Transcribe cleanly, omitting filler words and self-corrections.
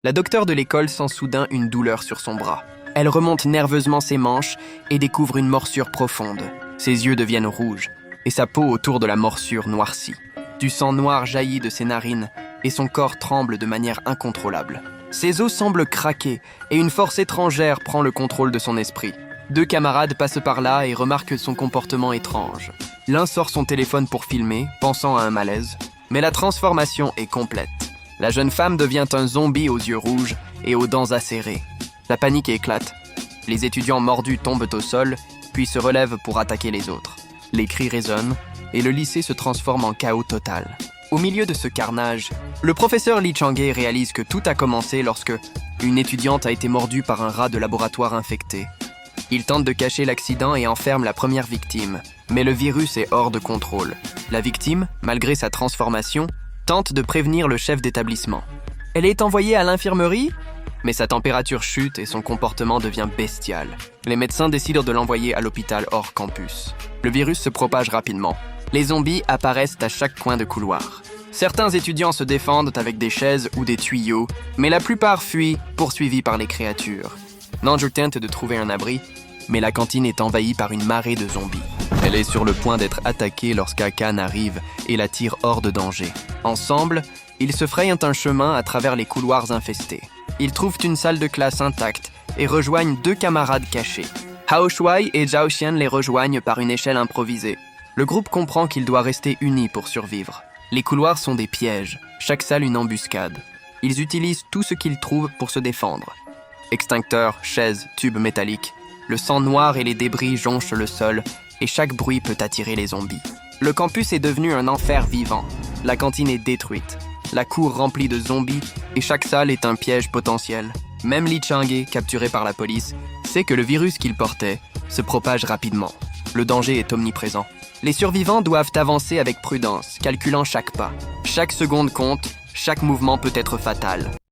La docteure de l'école sent soudain une douleur sur son bras. Elle remonte nerveusement ses manches et découvre une morsure profonde. Ses yeux deviennent rouges et sa peau autour de la morsure noircit. Du sang noir jaillit de ses narines et son corps tremble de manière incontrôlable. Ses os semblent craquer et une force étrangère prend le contrôle de son esprit. Deux camarades passent par là et remarquent son comportement étrange. L'un sort son téléphone pour filmer, pensant à un malaise, mais la transformation est complète. La jeune femme devient un zombie aux yeux rouges et aux dents acérées. La panique éclate. Les étudiants mordus tombent au sol, puis se relèvent pour attaquer les autres. Les cris résonnent et le lycée se transforme en chaos total. Au milieu de ce carnage, le professeur Lee Chang-hye réalise que tout a commencé lorsque une étudiante a été mordue par un rat de laboratoire infecté. Il tente de cacher l'accident et enferme la première victime, mais le virus est hors de contrôle. La victime, malgré sa transformation, tente de prévenir le chef d'établissement. Elle est envoyée à l'infirmerie, mais sa température chute et son comportement devient bestial. Les médecins décident de l'envoyer à l'hôpital hors campus. Le virus se propage rapidement. Les zombies apparaissent à chaque coin de couloir. Certains étudiants se défendent avec des chaises ou des tuyaux, mais la plupart fuient, poursuivis par les créatures. Nanju tente de trouver un abri, mais la cantine est envahie par une marée de zombies. Elle est sur le point d'être attaquée lorsqu'Akan arrive et la tire hors de danger. Ensemble, ils se frayent un chemin à travers les couloirs infestés. Ils trouvent une salle de classe intacte et rejoignent deux camarades cachés. Hao Shuai et Zhao Xian les rejoignent par une échelle improvisée. Le groupe comprend qu'il doit rester uni pour survivre. Les couloirs sont des pièges, chaque salle une embuscade. Ils utilisent tout ce qu'ils trouvent pour se défendre. Extincteurs, chaises, tubes métalliques. Le sang noir et les débris jonchent le sol et chaque bruit peut attirer les zombies. Le campus est devenu un enfer vivant. La cantine est détruite. La cour remplie de zombies et chaque salle est un piège potentiel. Même Lee Chang-hye, capturé par la police, sait que le virus qu'il portait se propage rapidement. Le danger est omniprésent. Les survivants doivent avancer avec prudence, calculant chaque pas. Chaque seconde compte, chaque mouvement peut être fatal.